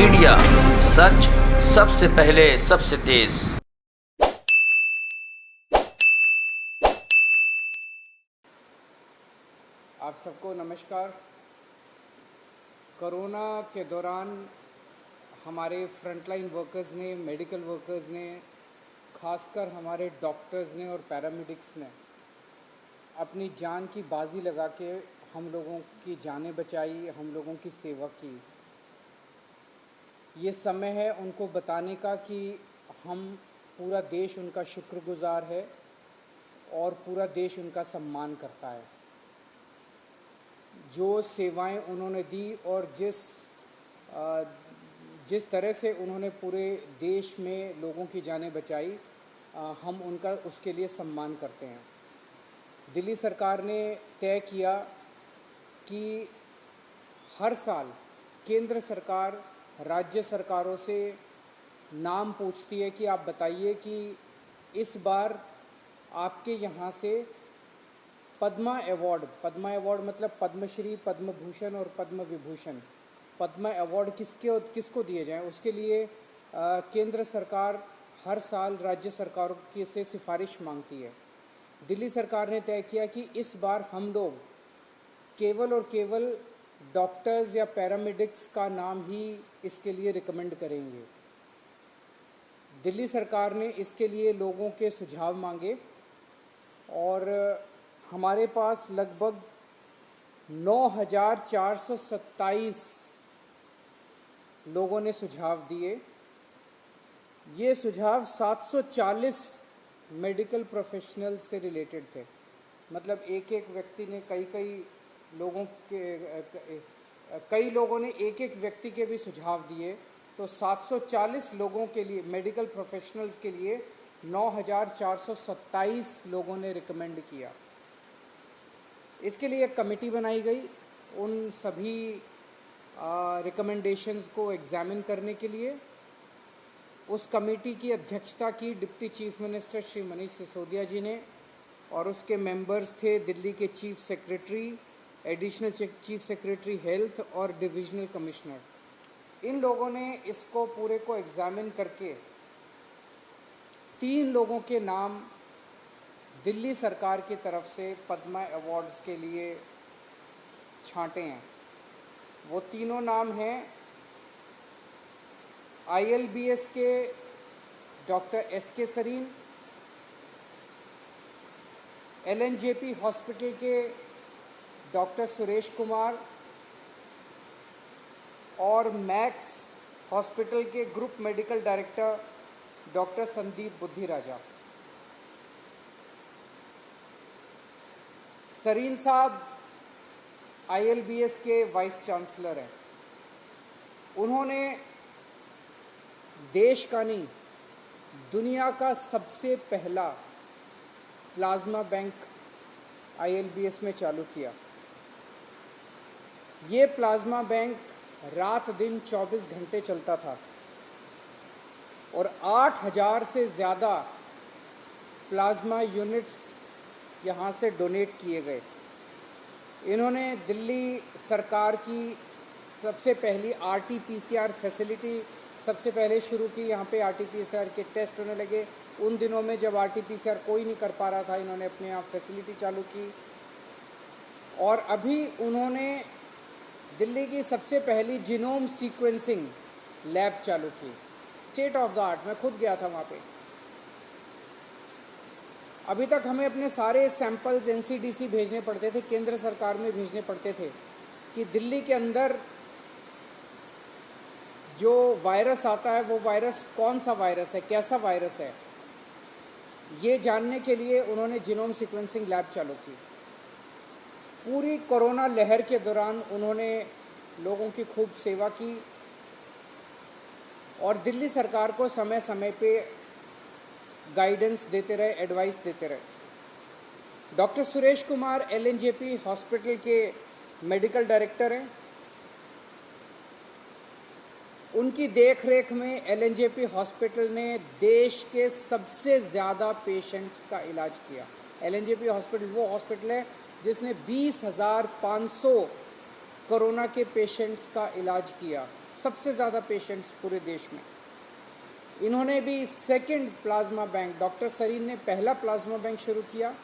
Media, सच सबसे पहले सबसे तेज। आप सबको नमस्कार। कोरोना के दौरान हमारे फ्रंटलाइन वर्कर्स ने, मेडिकल वर्कर्स ने, खासकर हमारे डॉक्टर्स ने और पैरामेडिक्स ने अपनी जान की बाजी लगा के हम लोगों की जानें बचाई, हम लोगों की सेवा की। ये समय है उनको बताने का कि हम पूरा देश उनका शुक्रगुजार है और पूरा देश उनका सम्मान करता है। जो सेवाएं उन्होंने दी और जिस तरह से उन्होंने पूरे देश में लोगों की जानें बचाई, हम उनका उसके लिए सम्मान करते हैं। दिल्ली सरकार ने तय किया कि हर साल केंद्र सरकार राज्य सरकारों से नाम पूछती है कि आप बताइए कि इस बार आपके यहाँ से पद्मा अवार्ड मतलब पद्मश्री, पद्म भूषण और पद्म विभूषण, पद्मा अवार्ड किसको दिए जाएं, उसके लिए केंद्र सरकार हर साल राज्य सरकारों से सिफारिश मांगती है। दिल्ली सरकार ने तय किया कि इस बार हम लोग केवल और केवल डॉक्टर्स या पैरामेडिक्स का नाम ही इसके लिए रिकमेंड करेंगे। दिल्ली सरकार ने इसके लिए लोगों के सुझाव मांगे और हमारे पास लगभग 9,427 लोगों ने सुझाव दिए। ये सुझाव 740 मेडिकल प्रोफेशनल से रिलेटेड थे। मतलब एक व्यक्ति ने कई लोगों ने एक व्यक्ति के भी सुझाव दिए, तो 740 लोगों के लिए, मेडिकल प्रोफेशनल्स के लिए 9,427 लोगों ने रिकमेंड किया। इसके लिए एक कमेटी बनाई गई उन सभी रिकमेंडेशंस को एग्जामिन करने के लिए। उस कमेटी की अध्यक्षता की deputy chief minister Shri Manish Sisodia ji ने, और उसके मेंबर्स थे दिल्ली के chief secretary, additional chief secretary health और डिविजनल कमिश्नर। इन लोगों ने इसको पूरे को एग्जामिन करके 3 लोगों के नाम दिल्ली सरकार की तरफ से पद्मा अवार्ड्स के लिए छांटे हैं। वो तीनों नाम हैं ILBS के doctor SK Sarin, LNJP hospital के डॉक्टर सुरेश कुमार और मैक्स हॉस्पिटल के group medical director doctor Sandeep Buddhiraja. Sarin साहब ILBS के वाइस चांसलर हैं। उन्होंने देश का नहीं, दुनिया का सबसे पहला प्लाज्मा बैंक ILBS में चालू किया। ये प्लाज्मा बैंक रात दिन 24 घंटे चलता था और 8,000 से ज़्यादा प्लाज्मा यूनिट्स यहाँ से डोनेट किए गए। इन्होंने दिल्ली सरकार की सबसे पहली RT-PCR फैसिलिटी सबसे पहले शुरू की। यहाँ पे RT-PCR के टेस्ट होने लगे। उन दिनों में जब RT-PCR कोई नहीं कर पा रहा था, इन्होंने अपने यहाँ फैसिलिटी चालू की। और अभी उन्होंने दिल्ली की सबसे पहली जीनोम सीक्वेंसिंग लैब चालू की, स्टेट ऑफ द आर्ट। मैं खुद गया था वहाँ पे। अभी तक हमें अपने सारे सैंपल्स NCDC भेजने पड़ते थे, केंद्र सरकार में भेजने पड़ते थे कि दिल्ली के अंदर जो वायरस आता है वो वायरस कौन सा वायरस है, कैसा वायरस है, ये जानने के लिए उन्होंने जीनोम सीक्वेंसिंग लैब चालू की। पूरी कोरोना लहर के दौरान उन्होंने लोगों की खूब सेवा की और दिल्ली सरकार को समय समय पे गाइडेंस देते रहे, एडवाइस देते रहे। Doctor Suresh Kumar LNJP hospital के मेडिकल डायरेक्टर हैं। उनकी देखरेख में LNJP हॉस्पिटल ने देश के सबसे ज़्यादा पेशेंट्स का इलाज किया। LNJP हॉस्पिटल वो हॉस्पिटल है जिसने 20,500 कोरोना के पेशेंट्स का इलाज किया। सबसे ज़्यादा पेशेंट्स पूरे देश में। इन्होंने भी second plasma bank, doctor Sarin ने पहला प्लाज्मा बैंक शुरू किया,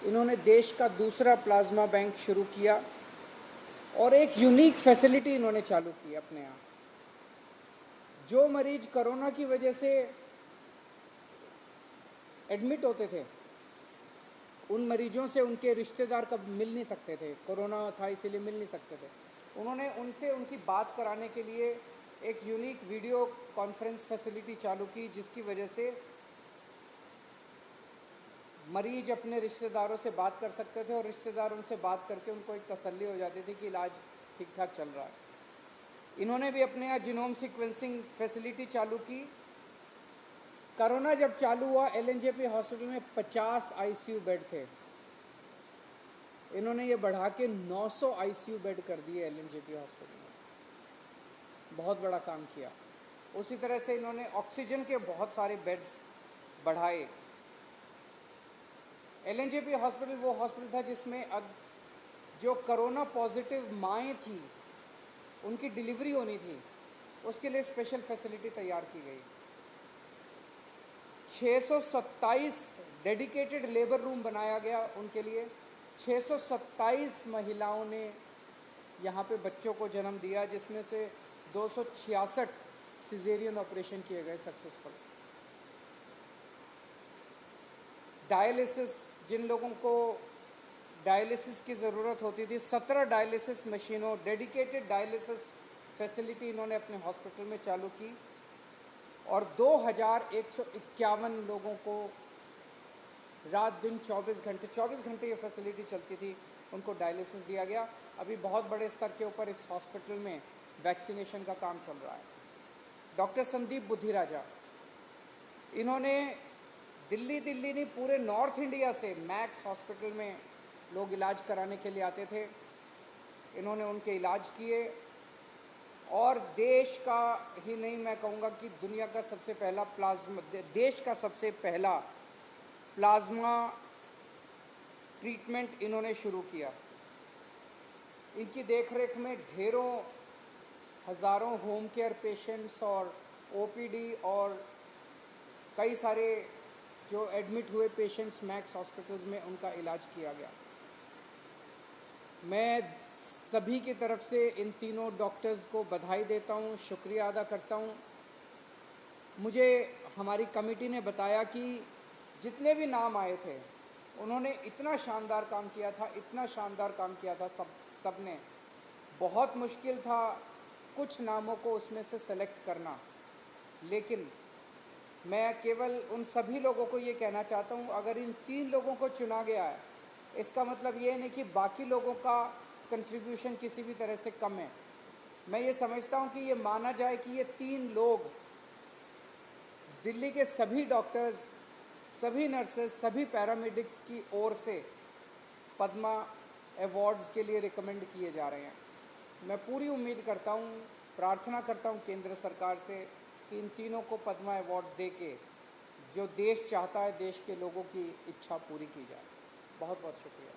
इन्होंने देश का दूसरा प्लाज्मा बैंक शुरू किया और एक यूनिक फैसिलिटी इन्होंने चालू की अपने यहाँ। जो मरीज कोरोना की वजह से एडमिट होते थे, उन मरीजों से उनके रिश्तेदार कब मिल नहीं सकते थे, कोरोना था इसीलिए मिल नहीं सकते थे, उन्होंने उनसे उनकी बात कराने के लिए एक यूनिक वीडियो कॉन्फ्रेंस फैसिलिटी चालू की, जिसकी वजह से मरीज अपने रिश्तेदारों से बात कर सकते थे और रिश्तेदार उनसे बात करके उनको एक तसल्ली हो जाती थी कि इलाज ठीक ठाक चल रहा है। इन्होंने भी अपने यहाँ जीनोम सीक्वेंसिंग फैसिलिटी चालू की। कोरोना जब चालू हुआ, एलएनजेपी हॉस्पिटल में 50 आईसीयू बेड थे, इन्होंने ये बढ़ा के 900 आईसीयू बेड कर दिए एलएनजेपी हॉस्पिटल में। बहुत बड़ा काम किया। उसी तरह से इन्होंने ऑक्सीजन के बहुत सारे बेड्स बढ़ाए। एलएनजेपी हॉस्पिटल वो हॉस्पिटल था जिसमें जो कोरोना पॉजिटिव माएँ थी, उनकी डिलीवरी होनी थी, उसके लिए स्पेशल फैसिलिटी तैयार की गई। 627 डेडिकेटेड लेबर रूम बनाया गया उनके लिए। 627 महिलाओं ने यहाँ पे बच्चों को जन्म दिया, जिसमें से 266 सिजेरियन ऑपरेशन किए गए सक्सेसफुल। डायलिसिस, जिन लोगों को डायलिसिस की ज़रूरत होती थी, 17 डायलिसिस मशीनों, डेडिकेटेड डायलिसिस फैसिलिटी इन्होंने अपने हॉस्पिटल में चालू की और 2151 लोगों को रात दिन 24 घंटे ये फैसिलिटी चलती थी, उनको डायलिसिस दिया गया। अभी बहुत बड़े स्तर के ऊपर इस हॉस्पिटल में वैक्सीनेशन का काम चल रहा है। डॉक्टर संदीप बुद्धिराजा, इन्होंने दिल्ली नहीं पूरे नॉर्थ इंडिया से मैक्स हॉस्पिटल में लोग इलाज कराने के लिए आते थे, इन्होंने उनके इलाज किए और देश का ही नहीं, मैं कहूँगा कि दुनिया का सबसे पहला देश का सबसे पहला प्लाज्मा ट्रीटमेंट इन्होंने शुरू किया। इनकी देखरेख में ढेरों हज़ारों होम केयर पेशेंट्स और ओपीडी और कई सारे जो एडमिट हुए पेशेंट्स मैक्स हॉस्पिटल्स में, उनका इलाज किया गया। मैं सभी की तरफ से इन तीनों डॉक्टर्स को बधाई देता हूँ, शुक्रिया अदा करता हूँ। मुझे हमारी कमेटी ने बताया कि जितने भी नाम आए थे, उन्होंने इतना शानदार काम किया था, सब ने। बहुत मुश्किल था कुछ नामों को उसमें से सेलेक्ट करना, लेकिन मैं केवल उन सभी लोगों को ये कहना चाहता हूँ, अगर इन 3 लोगों को चुना गया है, इसका मतलब ये नहीं कि बाकी लोगों का कंट्रीब्यूशन किसी भी तरह से कम है। मैं ये समझता हूँ कि ये माना जाए कि ये 3 लोग दिल्ली के सभी डॉक्टर्स, सभी नर्सेस, सभी पैरामेडिक्स की ओर से पद्मा अवार्ड्स के लिए रिकमेंड किए जा रहे हैं। मैं पूरी उम्मीद करता हूँ, प्रार्थना करता हूँ केंद्र सरकार से कि इन तीनों को पद्मा अवार्ड्स दे के जो देश चाहता है, देश के लोगों की इच्छा पूरी की जाए। बहुत बहुत शुक्रिया।